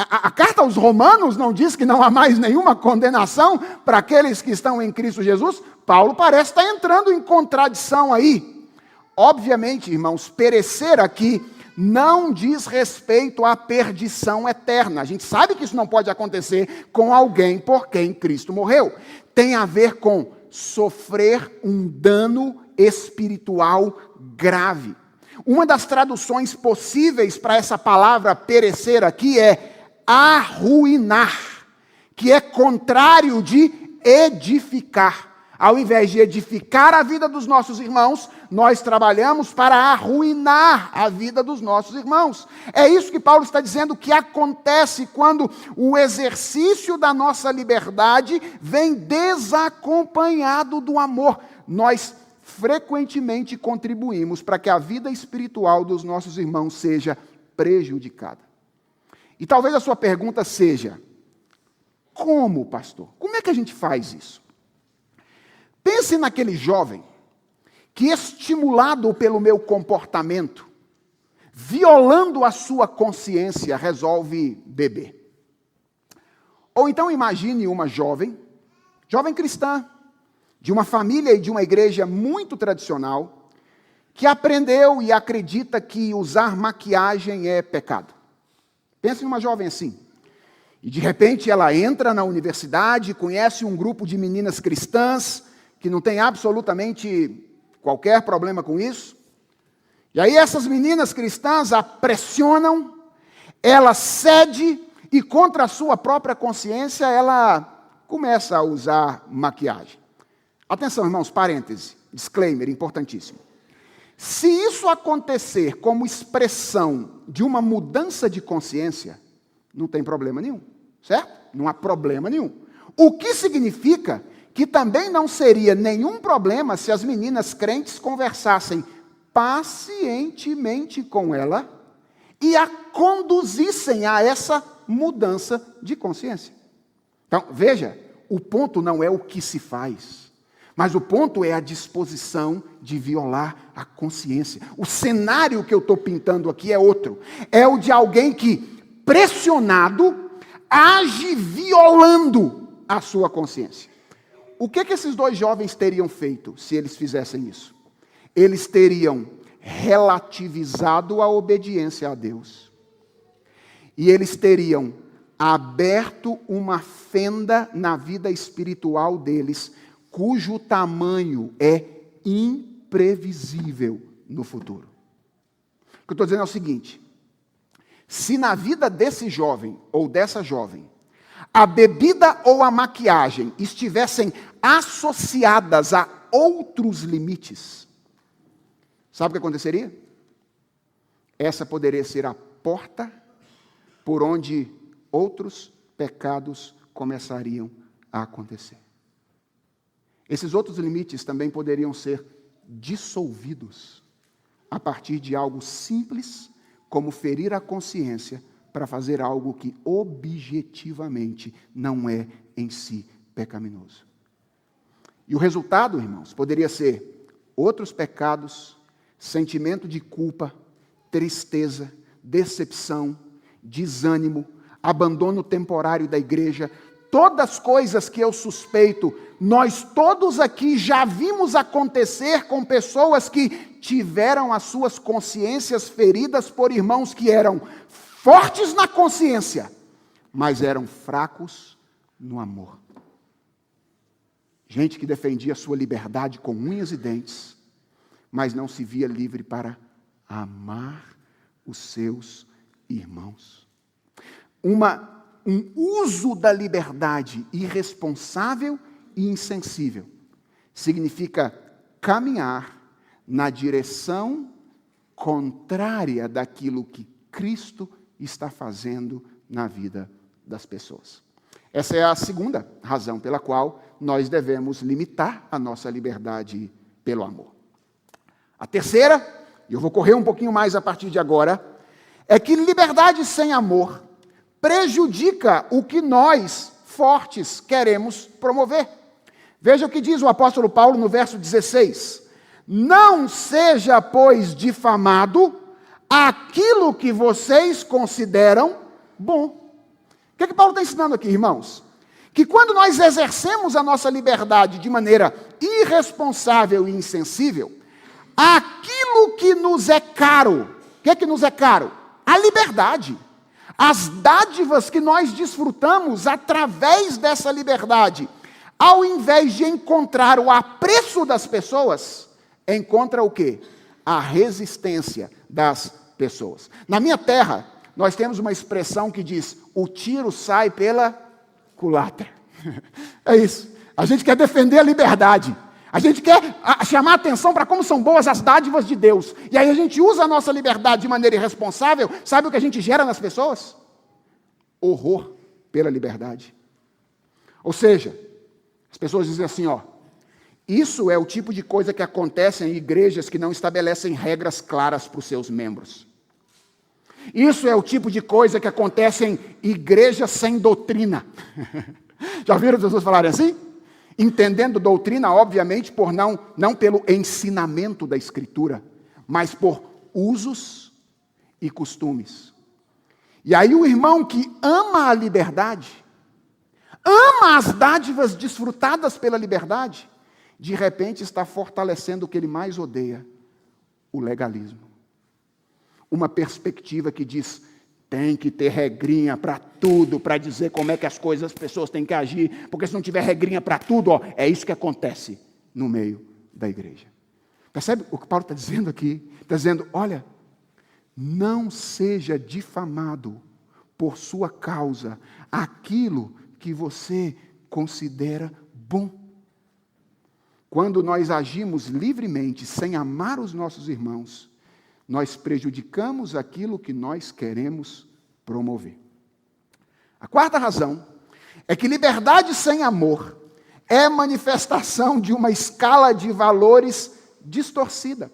A carta aos Romanos não diz que não há mais nenhuma condenação para aqueles que estão em Cristo Jesus? Paulo parece estar entrando em contradição aí. Obviamente, irmãos, perecer aqui não diz respeito à perdição eterna. A gente sabe que isso não pode acontecer com alguém por quem Cristo morreu. Tem a ver com sofrer um dano espiritual grave. Uma das traduções possíveis para essa palavra perecer aqui é arruinar, que é contrário de edificar. Ao invés de edificar a vida dos nossos irmãos, nós trabalhamos para arruinar a vida dos nossos irmãos. É isso que Paulo está dizendo que acontece quando o exercício da nossa liberdade vem desacompanhado do amor. Nós frequentemente contribuímos para que a vida espiritual dos nossos irmãos seja prejudicada. E talvez a sua pergunta seja, como, pastor? Como é que a gente faz isso? Pense naquele jovem que, estimulado pelo meu comportamento, violando a sua consciência, resolve beber. Ou então imagine uma jovem cristã, de uma família e de uma igreja muito tradicional, que aprendeu e acredita que usar maquiagem é pecado. Pense em uma jovem assim. E de repente ela entra na universidade, conhece um grupo de meninas cristãs, que não tem absolutamente qualquer problema com isso. E aí essas meninas cristãs a pressionam, ela cede e contra a sua própria consciência ela começa a usar maquiagem. Atenção, irmãos, parêntese, disclaimer importantíssimo. Se isso acontecer como expressão de uma mudança de consciência, não tem problema nenhum, certo? Não há problema nenhum. O que significa que também não seria nenhum problema se as meninas crentes conversassem pacientemente com ela e a conduzissem a essa mudança de consciência. Então, veja, o ponto não é o que se faz, mas o ponto é a disposição de violar a consciência. O cenário que eu estou pintando aqui é outro. É o de alguém que, pressionado, age violando a sua consciência. O que esses dois jovens teriam feito se eles fizessem isso? Eles teriam relativizado a obediência a Deus. E eles teriam aberto uma fenda na vida espiritual deles, cujo tamanho é imprevisível no futuro. O que eu estou dizendo é o seguinte: se na vida desse jovem ou dessa jovem, a bebida ou a maquiagem estivessem associadas a outros limites, sabe o que aconteceria? Essa poderia ser a porta por onde outros pecados começariam a acontecer. Esses outros limites também poderiam ser dissolvidos a partir de algo simples, como ferir a consciência para fazer algo que objetivamente não é em si pecaminoso. E o resultado, irmãos, poderia ser outros pecados, sentimento de culpa, tristeza, decepção, desânimo, abandono temporário da igreja, todas coisas que eu suspeito, nós todos aqui já vimos acontecer com pessoas que tiveram as suas consciências feridas por irmãos que eram fortes na consciência, mas eram fracos no amor. Gente que defendia a sua liberdade com unhas e dentes, mas não se via livre para amar os seus irmãos. Um uso da liberdade irresponsável e insensível significa caminhar na direção contrária daquilo que Cristo está fazendo na vida das pessoas. Essa é a segunda razão pela qual nós devemos limitar a nossa liberdade pelo amor. A terceira, e eu vou correr um pouquinho mais a partir de agora, é que liberdade sem amor prejudica o que nós, fortes, queremos promover. Veja o que diz o apóstolo Paulo no verso 16. Não seja, pois, difamado aquilo que vocês consideram bom. O que Paulo está ensinando aqui, irmãos? Que quando nós exercemos a nossa liberdade de maneira irresponsável e insensível, aquilo que nos é caro, o que nos é caro? A liberdade. As dádivas que nós desfrutamos através dessa liberdade, ao invés de encontrar o apreço das pessoas, encontra o quê? A resistência das pessoas. Na minha terra, nós temos uma expressão que diz: o tiro sai pela culatra. É isso. A gente quer defender a liberdade. A gente quer chamar a atenção para como são boas as dádivas de Deus. E aí a gente usa a nossa liberdade de maneira irresponsável. Sabe o que a gente gera nas pessoas? Horror pela liberdade. Ou seja, as pessoas dizem assim, isso é o tipo de coisa que acontece em igrejas que não estabelecem regras claras para os seus membros. Isso é o tipo de coisa que acontece em igrejas sem doutrina. Já ouviram as pessoas falarem assim? Entendendo doutrina, obviamente, por não pelo ensinamento da Escritura, mas por usos e costumes. E aí o irmão que ama a liberdade, ama as dádivas desfrutadas pela liberdade, de repente está fortalecendo o que ele mais odeia, o legalismo. Uma perspectiva que diz, tem que ter regrinha para tudo, para dizer como é que as coisas, as pessoas têm que agir, porque se não tiver regrinha para tudo, é isso que acontece no meio da igreja. Percebe o que Paulo está dizendo aqui? Está dizendo, olha, não seja difamado por sua causa aquilo que você considera bom. Quando nós agimos livremente, sem amar os nossos irmãos, nós prejudicamos aquilo que nós queremos promover. A quarta razão é que liberdade sem amor é manifestação de uma escala de valores distorcida.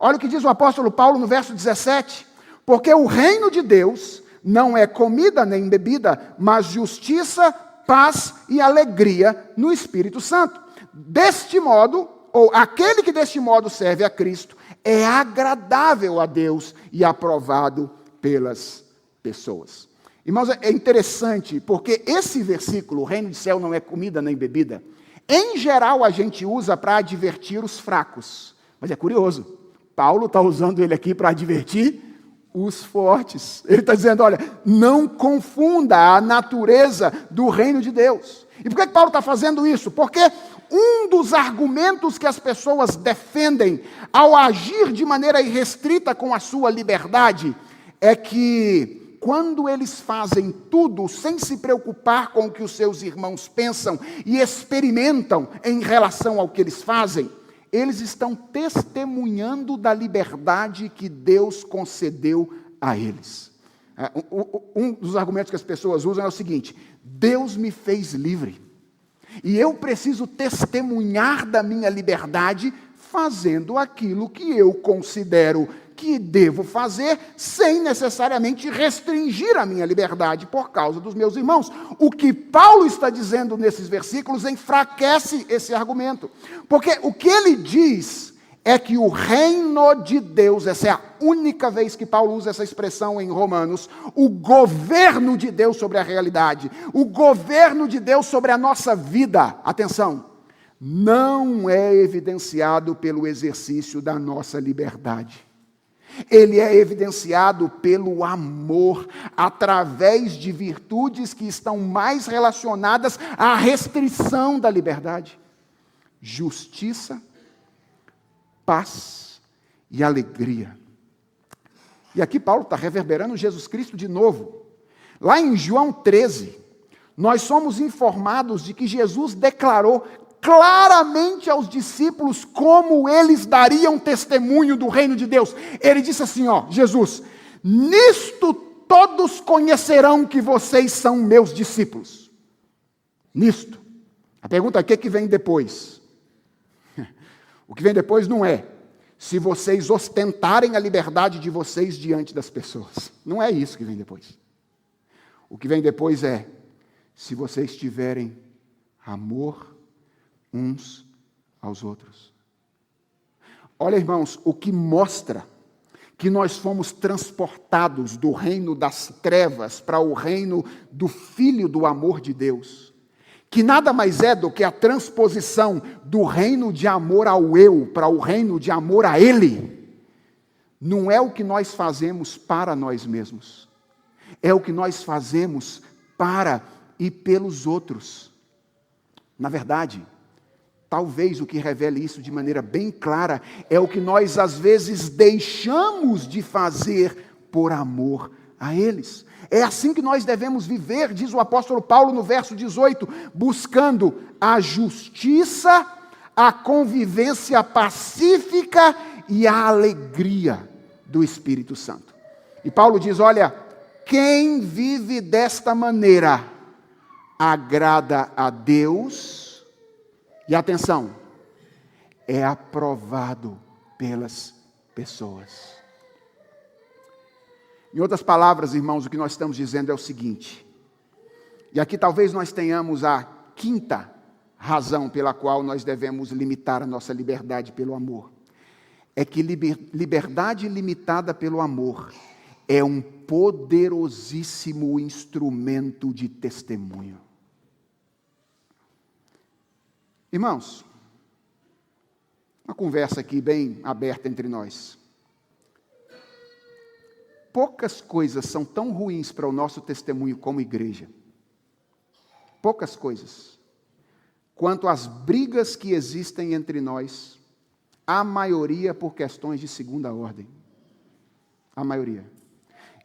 Olha o que diz o apóstolo Paulo no verso 17. Porque o reino de Deus não é comida nem bebida, mas justiça, paz e alegria no Espírito Santo. Deste modo, ou aquele que deste modo serve a Cristo, é agradável a Deus e aprovado pelas pessoas. Irmãos, é interessante, porque esse versículo, o reino do céu não é comida nem bebida, em geral a gente usa para advertir os fracos. Mas é curioso, Paulo está usando ele aqui para advertir os fortes. Ele está dizendo, olha, não confunda a natureza do reino de Deus. E por que Paulo está fazendo isso? Porque um dos argumentos que as pessoas defendem ao agir de maneira irrestrita com a sua liberdade é que quando eles fazem tudo sem se preocupar com o que os seus irmãos pensam e experimentam em relação ao que eles fazem, eles estão testemunhando da liberdade que Deus concedeu a eles. Um dos argumentos que as pessoas usam é o seguinte: Deus me fez livre. E eu preciso testemunhar da minha liberdade fazendo aquilo que eu considero que devo fazer, sem necessariamente restringir a minha liberdade por causa dos meus irmãos. O que Paulo está dizendo nesses versículos enfraquece esse argumento. Porque o que ele diz é que o reino de Deus, essa é a única vez que Paulo usa essa expressão em Romanos, o governo de Deus sobre a realidade, o governo de Deus sobre a nossa vida, atenção, não é evidenciado pelo exercício da nossa liberdade. Ele é evidenciado pelo amor, através de virtudes que estão mais relacionadas à restrição da liberdade. justiça, paz e alegria. E aqui Paulo está reverberando Jesus Cristo de novo. Lá em João 13, nós somos informados de que Jesus declarou claramente aos discípulos como eles dariam testemunho do reino de Deus. Ele disse assim, Jesus, nisto todos conhecerão que vocês são meus discípulos. Nisto. A pergunta é, o que vem depois? O que vem depois não é se vocês ostentarem a liberdade de vocês diante das pessoas. Não é isso que vem depois. O que vem depois é se vocês tiverem amor uns aos outros. Olha, irmãos, o que mostra que nós fomos transportados do reino das trevas para o reino do Filho do amor de Deus, que nada mais é do que a transposição do reino de amor ao eu para o reino de amor a Ele, não é o que nós fazemos para nós mesmos, é o que nós fazemos para e pelos outros. Na verdade, talvez o que revele isso de maneira bem clara é o que nós às vezes deixamos de fazer por amor a eles. É assim que nós devemos viver, diz o apóstolo Paulo no verso 18, buscando a justiça, a convivência pacífica e a alegria do Espírito Santo. E Paulo diz, olha, quem vive desta maneira agrada a Deus, e atenção, é aprovado pelas pessoas. Em outras palavras, irmãos, o que nós estamos dizendo é o seguinte, e aqui talvez nós tenhamos a quinta razão pela qual nós devemos limitar a nossa liberdade pelo amor. É que liberdade limitada pelo amor é um poderosíssimo instrumento de testemunho. Irmãos, uma conversa aqui bem aberta entre nós. Poucas coisas são tão ruins para o nosso testemunho como igreja. Poucas coisas. Quanto as brigas que existem entre nós, a maioria por questões de segunda ordem. A maioria.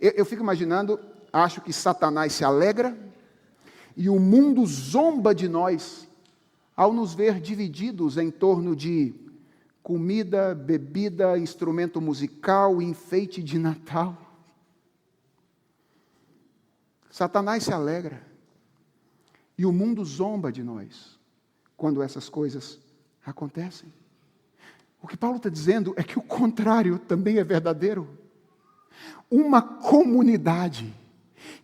Eu fico imaginando, acho que Satanás se alegra e o mundo zomba de nós ao nos ver divididos em torno de comida, bebida, instrumento musical, enfeite de Natal. Satanás se alegra e o mundo zomba de nós quando essas coisas acontecem. O que Paulo está dizendo é que o contrário também é verdadeiro. Uma comunidade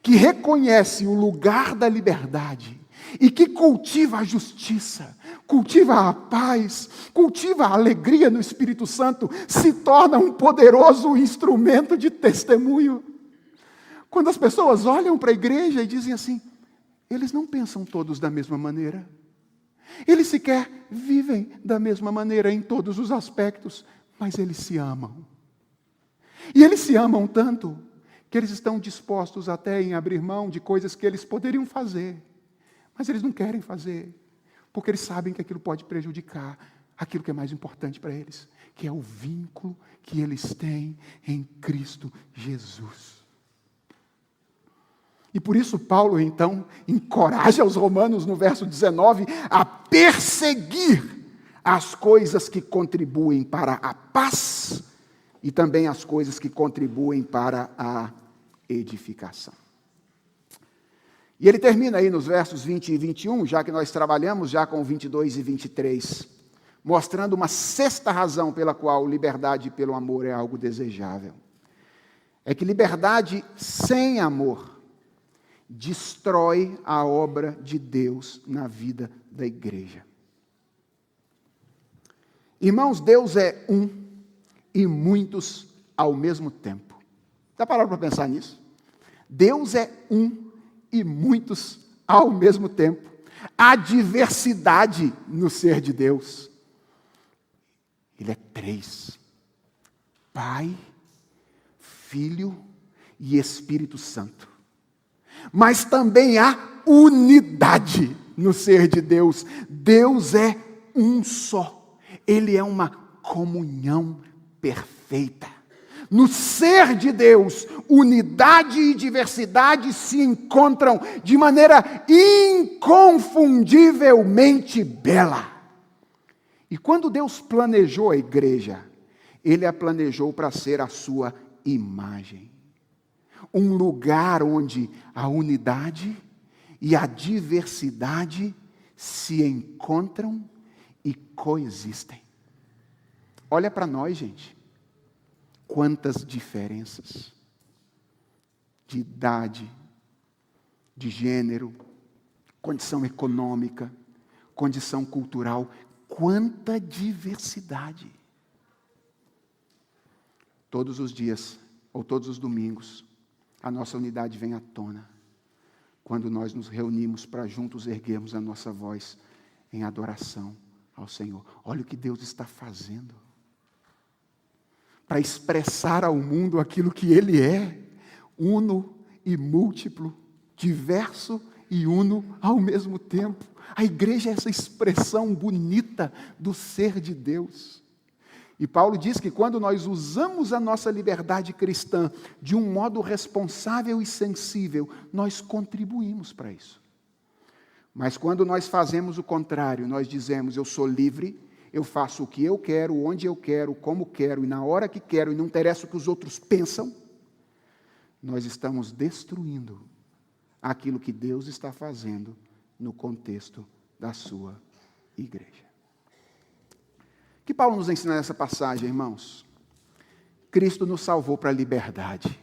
que reconhece o lugar da liberdade e que cultiva a justiça, cultiva a paz, cultiva a alegria no Espírito Santo, se torna um poderoso instrumento de testemunho. Quando as pessoas olham para a igreja e dizem assim, eles não pensam todos da mesma maneira. Eles sequer vivem da mesma maneira em todos os aspectos, mas eles se amam. E eles se amam tanto que eles estão dispostos até em abrir mão de coisas que eles poderiam fazer, mas eles não querem fazer, porque eles sabem que aquilo pode prejudicar aquilo que é mais importante para eles, que é o vínculo que eles têm em Cristo Jesus. E por isso Paulo, então, encoraja os romanos, no verso 19, a perseguir as coisas que contribuem para a paz e também as coisas que contribuem para a edificação. E ele termina aí nos versos 20 e 21, já que nós trabalhamos já com 22 e 23, mostrando uma sexta razão pela qual liberdade pelo amor é algo desejável. É que liberdade sem amor destrói a obra de Deus na vida da igreja. Irmãos, Deus é um e muitos ao mesmo tempo. Já pararam para pensar nisso? Deus é um e muitos ao mesmo tempo. Há diversidade no ser de Deus. Ele é três: Pai, Filho e Espírito Santo. Mas também há unidade no ser de Deus. Deus é um só. Ele é uma comunhão perfeita. No ser de Deus, unidade e diversidade se encontram de maneira inconfundivelmente bela. E quando Deus planejou a igreja, Ele a planejou para ser a sua imagem. Um lugar onde a unidade e a diversidade se encontram e coexistem. Olha para nós, gente. Quantas diferenças de idade, de gênero, condição econômica, condição cultural, quanta diversidade. Todos os dias, ou todos os domingos, a nossa unidade vem à tona, quando nós nos reunimos para juntos erguermos a nossa voz em adoração ao Senhor. Olha o que Deus está fazendo. Para expressar ao mundo aquilo que Ele é, uno e múltiplo, diverso e uno ao mesmo tempo. A igreja é essa expressão bonita do ser de Deus. E Paulo diz que quando nós usamos a nossa liberdade cristã de um modo responsável e sensível, nós contribuímos para isso. Mas quando nós fazemos o contrário, nós dizemos, eu sou livre, eu faço o que eu quero, onde eu quero, como quero e na hora que quero, e não interessa o que os outros pensam, nós estamos destruindo aquilo que Deus está fazendo no contexto da sua igreja. O que Paulo nos ensina nessa passagem, irmãos? Cristo nos salvou para a liberdade.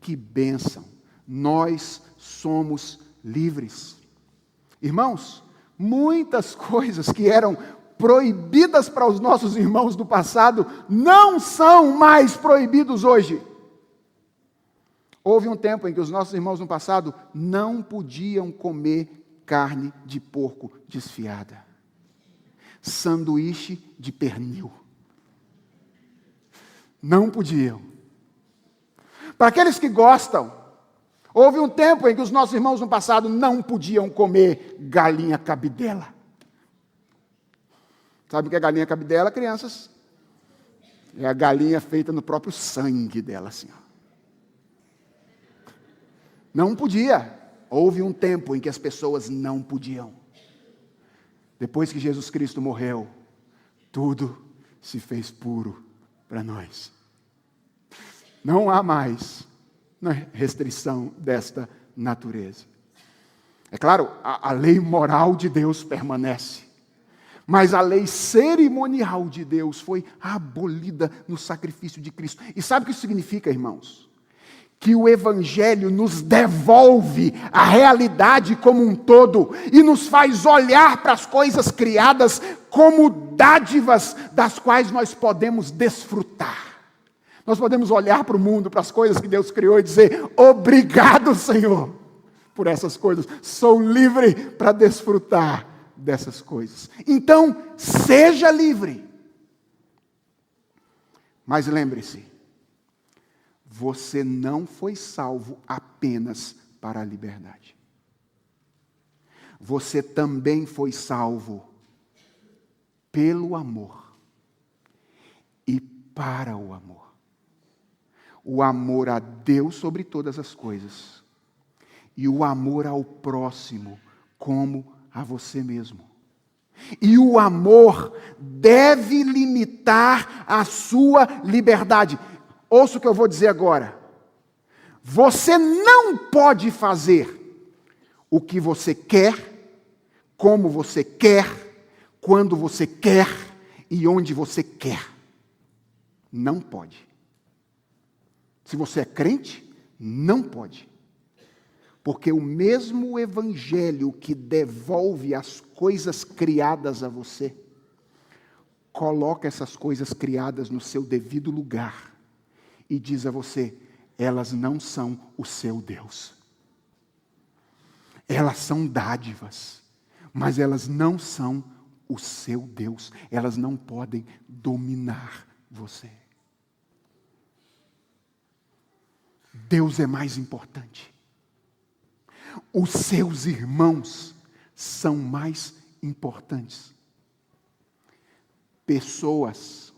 Que bênção! Nós somos livres. Irmãos, muitas coisas que eram proibidas para os nossos irmãos do passado, não são mais proibidos hoje. Houve um tempo em que os nossos irmãos no passado não podiam comer carne de porco desfiada, sanduíche de pernil. Não podiam. Para aqueles que gostam, houve um tempo em que os nossos irmãos no passado não podiam comer galinha cabidela. Sabe o que é galinha cabidela, crianças? É a galinha feita no próprio sangue dela, assim. Não podia. Houve um tempo em que as pessoas não podiam. Depois que Jesus Cristo morreu, tudo se fez puro para nós. Não há mais restrição desta natureza. É claro, a lei moral de Deus permanece. Mas a lei cerimonial de Deus foi abolida no sacrifício de Cristo. E sabe o que isso significa, irmãos? Que o Evangelho nos devolve a realidade como um todo e nos faz olhar para as coisas criadas como dádivas das quais nós podemos desfrutar. Nós podemos olhar para o mundo, para as coisas que Deus criou e dizer, obrigado, Senhor, por essas coisas. Sou livre para desfrutar dessas coisas. Então, seja livre. Mas lembre-se, você não foi salvo apenas para a liberdade. Você também foi salvo pelo amor e para o amor. O amor a Deus sobre todas as coisas e o amor ao próximo como a você mesmo. E o amor deve limitar a sua liberdade. Ouça o que eu vou dizer agora. Você não pode fazer o que você quer, como você quer, quando você quer e onde você quer. Não pode. Se você é crente, não pode. Porque o mesmo evangelho que devolve as coisas criadas a você, coloca essas coisas criadas no seu devido lugar e diz a você, elas não são o seu Deus. Elas são dádivas, mas elas não são o seu Deus. Elas não podem dominar você. Deus é mais importante. Os seus irmãos são mais importantes. Pessoas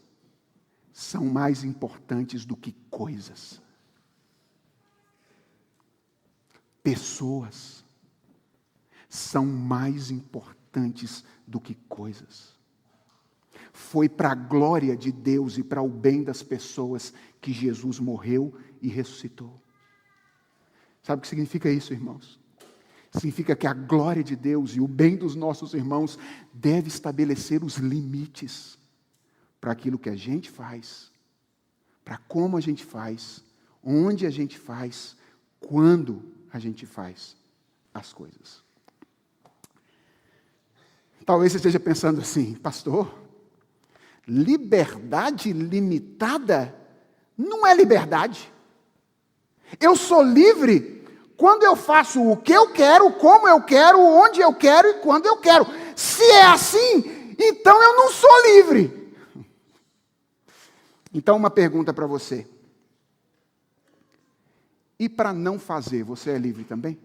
são mais importantes do que coisas. Pessoas são mais importantes do que coisas. Foi para a glória de Deus e para o bem das pessoas que Jesus morreu e ressuscitou. Sabe o que significa isso, irmãos? Significa que a glória de Deus e o bem dos nossos irmãos deve estabelecer os limites para aquilo que a gente faz, para como a gente faz, onde a gente faz, quando a gente faz as coisas. Talvez você esteja pensando assim, pastor, liberdade limitada não é liberdade. Eu sou livre quando eu faço o que eu quero, como eu quero, onde eu quero e quando eu quero. Se é assim, então eu não sou livre. Então, uma pergunta para você. E para não fazer, você é livre também?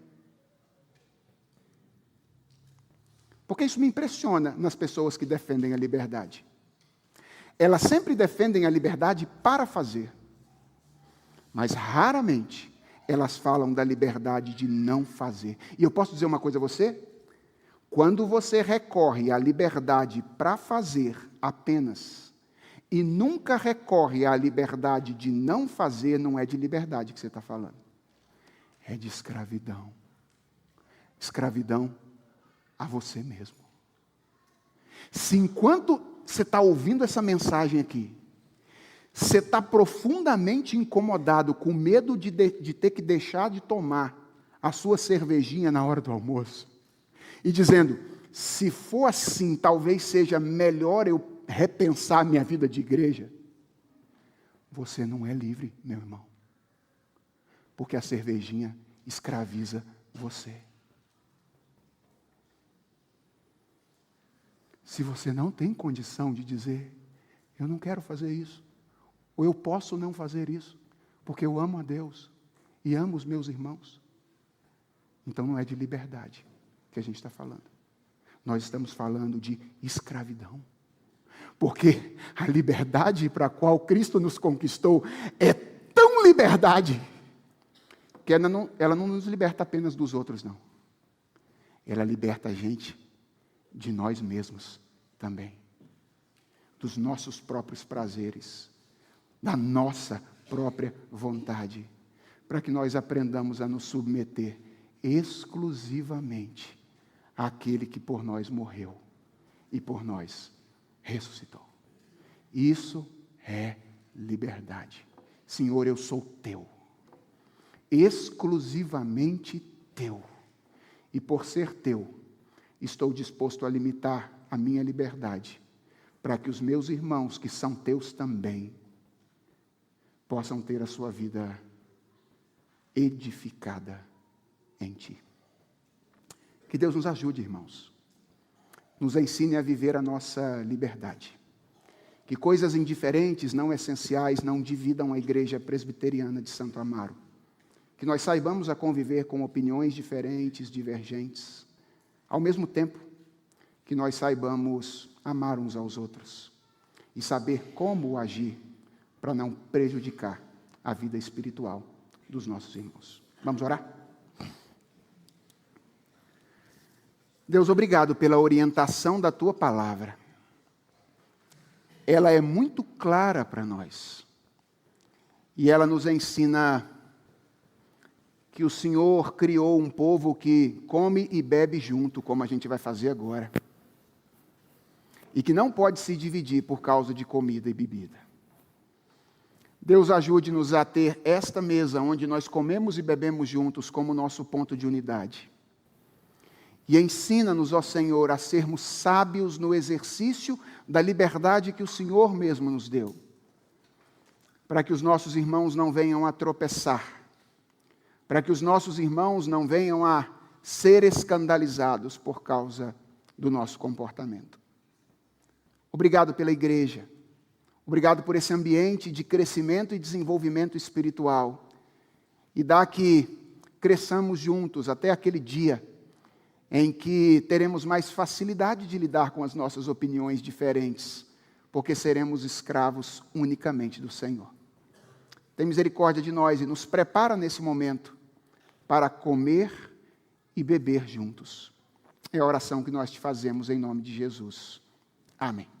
Porque isso me impressiona nas pessoas que defendem a liberdade. Elas sempre defendem a liberdade para fazer. Mas raramente elas falam da liberdade de não fazer. E eu posso dizer uma coisa a você? Quando você recorre à liberdade para fazer apenas, e nunca recorre à liberdade de não fazer, não é de liberdade que você está falando. É de escravidão. Escravidão a você mesmo. Se enquanto você está ouvindo essa mensagem aqui, você está profundamente incomodado, com medo de ter que deixar de tomar a sua cervejinha na hora do almoço, e dizendo, se for assim, talvez seja melhor eu repensar minha vida de igreja, você não é livre, meu irmão. Porque a cervejinha escraviza você. Se você não tem condição de dizer, eu não quero fazer isso, ou eu posso não fazer isso, porque eu amo a Deus e amo os meus irmãos, então não é de liberdade que a gente está falando. Nós estamos falando de escravidão. Porque a liberdade para a qual Cristo nos conquistou é tão liberdade que ela não nos liberta apenas dos outros, não. Ela liberta a gente de nós mesmos também. Dos nossos próprios prazeres, da nossa própria vontade, para que nós aprendamos a nos submeter exclusivamente àquele que por nós morreu e por nós ressuscitou. Isso é liberdade. Senhor, eu sou teu, exclusivamente teu, e por ser teu, estou disposto a limitar a minha liberdade, para que os meus irmãos, que são teus também, possam ter a sua vida edificada em ti. Que Deus nos ajude, irmãos. Nos ensine a viver a nossa liberdade. Que coisas indiferentes, não essenciais, não dividam a igreja presbiteriana de Santo Amaro. Que nós saibamos a conviver com opiniões diferentes, divergentes, ao mesmo tempo que nós saibamos amar uns aos outros e saber como agir para não prejudicar a vida espiritual dos nossos irmãos. Vamos orar? Deus, obrigado pela orientação da Tua palavra. Ela é muito clara para nós. E ela nos ensina que o Senhor criou um povo que come e bebe junto, como a gente vai fazer agora. E que não pode se dividir por causa de comida e bebida. Deus, ajude-nos a ter esta mesa onde nós comemos e bebemos juntos como nosso ponto de unidade. E ensina-nos, ó Senhor, a sermos sábios no exercício da liberdade que o Senhor mesmo nos deu, para que os nossos irmãos não venham a tropeçar, para que os nossos irmãos não venham a ser escandalizados por causa do nosso comportamento. Obrigado pela igreja, obrigado por esse ambiente de crescimento e desenvolvimento espiritual, e dá que cresçamos juntos até aquele dia em que teremos mais facilidade de lidar com as nossas opiniões diferentes, porque seremos escravos unicamente do Senhor. Tem misericórdia de nós e nos prepara nesse momento para comer e beber juntos. É a oração que nós te fazemos em nome de Jesus. Amém.